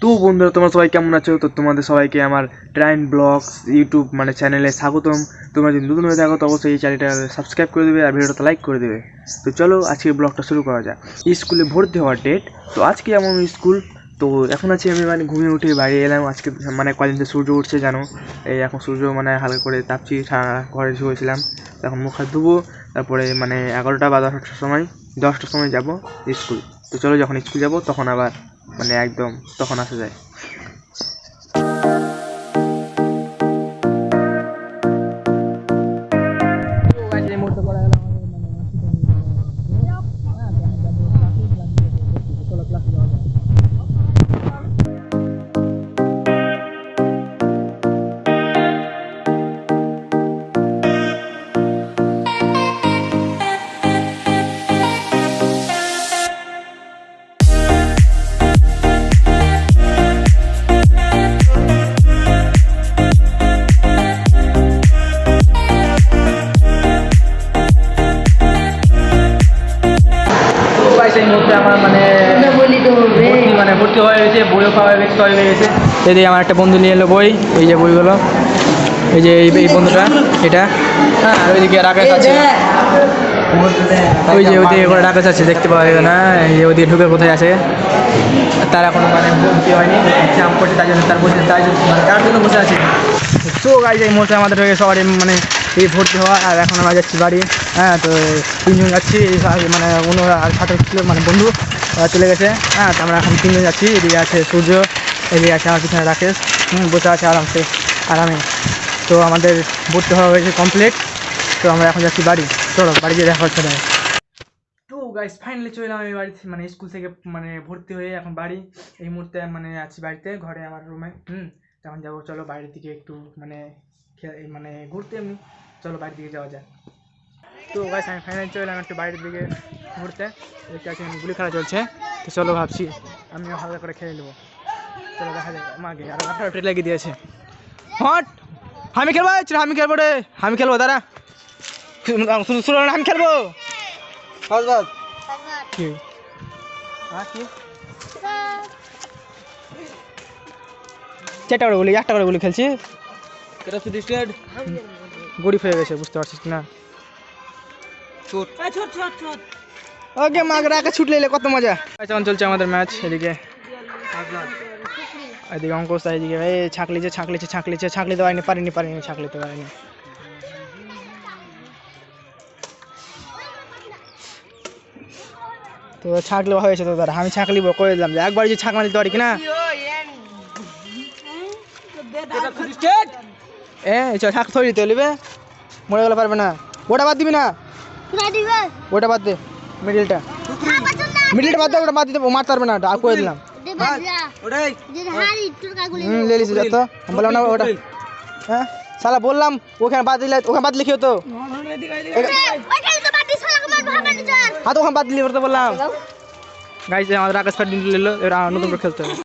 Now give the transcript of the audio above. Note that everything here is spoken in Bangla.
তো বন্ধুরা তোমরা সবাই কেমন আছো? তো তোমাদের সবাইকে আমার ট্রাইন ব্লগস ইউটিউব চ্যানেলে স্বাগতম। তোমরা যদি নতুন হয়ে থাকো তো অবশ্যই এই চ্যানেলটা সাবস্ক্রাইব করে দেবে আর ভিডিওটা লাইক করে দেবে। তো চলো আজকে ব্লগটা শুরু করা যাক। স্কুলে ভর্তি হওয়ার ডেট, তো আজকে আমার স্কুল। তো এখন আছি আমি ঘুমিয়ে উঠে বাইরে এলাম। আজকে কদিন থেকে সূর্য উঠছে জানো, এই এখন সূর্য হালকা করে তাপছি, ঘরে শুয়েছিলাম। এখন মুখ হাত ধুবো, তারপরে 11টা বা 10টার সময় যাবো স্কুল। তো চলো যখন স্কুল যাবো তখন আবার একদম তখন আসা যায়। সেই মুহূর্তে আমার ভর্তি হয়ে গেছে, বইও খাওয়া হয়ে গেছে। এদিকে আমার একটা বন্ধু নিয়ে এলো বই, এই যে বইগুলো, এই যে এই বন্ধুটা এটা, হ্যাঁ। আর ওইদিকে রাকেশ আছে, ওই যে ওইদিকে করে রাকেশ আছে, দেখতে পাওয়া যাবে না। এই যে ওইদিকে ঢুকে কোথায় আছে, তার এখন ভর্তি হয়নি, এক্সাম করছে, তাই জন্য তার বসে, তাই তার জন্য বসে আছে। তো গাইজ এই মুহূর্তে আমাদের হয়ে গেছে সবারই এই ভর্তি হওয়া। আর এখন আমরা যাচ্ছি বাড়ি, হ্যাঁ। তো 3জন যাচ্ছি, অন্য আর সাথে ছিল বন্ধু, ওরা চলে গেছে, হ্যাঁ। তো আমরা এখন 3জন যাচ্ছি। এদিকে আছে সূর্য, এদিকে আছে আমার পিছনে রাকেশ, বসে আছে আরামে। তো আমাদের ভর্তি হওয়া হয়েছে কমপ্লিট। তো আমরা এখন যাচ্ছি বাড়ি, চলো বাড়ি গিয়ে দেখা হচ্ছে। তো গাইস ফাইনালি চলে এলাম আমি বাড়ি, স্কুল থেকে ভর্তি হয়ে এখন বাড়ি। এই মুহূর্তে আছি বাড়িতে, ঘরে আমার রুমে। তখন যাবো, চলো বাইরের দিকে একটু ঘুরতে, এমনি চলো বাইরের দিকে যাওয়া যায়। তো গাইস আমি ফাইনালি চলে এলাম একটু বাইরের দিকে ঘুরতে। দেখতে আছি গুলি খেলা চলছে, তো চলো ভাবছি আমিও হালকা করে খেলে নেবো। চলো দেখা যায় মাকে, আর আপনার ট্রেড লাগিয়ে দিয়েছে। হট আমি খেলবো, আমি খেলবো রে, আমি খেলবো, দাঁড়া শুরু আমি খেলবো। কি কি 4টা করে গুলি, 1টা করে গুলি খেলছি, গরিব হয়ে গেছে, বুঝতে পারছিস না। ওকে মাগ রাখা ছুটলে এলে কত মজা। এখন চলছে আমাদের ম্যাচ। এদিকে অঙ্কুশ, এদিকে এই ছাঁকলিতে পারিনি ছাঁকলিতে পারিনি। তো ছাঁকলি হয়েছে, তো দাঁড়া আমি ছাঁকলি করে দিলাম, যে একবার যে ছাঁক মারি দিতে পারি কিনা। ছাঁক থই দিতে লিবে, মরে গেলে পারবে না। ওটা বাদ দিবি না, ওটা বাদ দে, মিডিলটা বাদ দে, ওটা বাদ দিতে মারতে পারবে না, আর করে দিলাম। লেলিস যত বললাম না ওটা, হ্যাঁ শালা বললাম ওখানে বাদ দিলে, ওখানে বাদ লিখি হতো, হ্যাঁ তো ওখানে বাদ দিলি, ওটা বললাম। গাইছে আমাদের আকাশ ফাট দিল, এবার নতুন করে খেলতে হবে।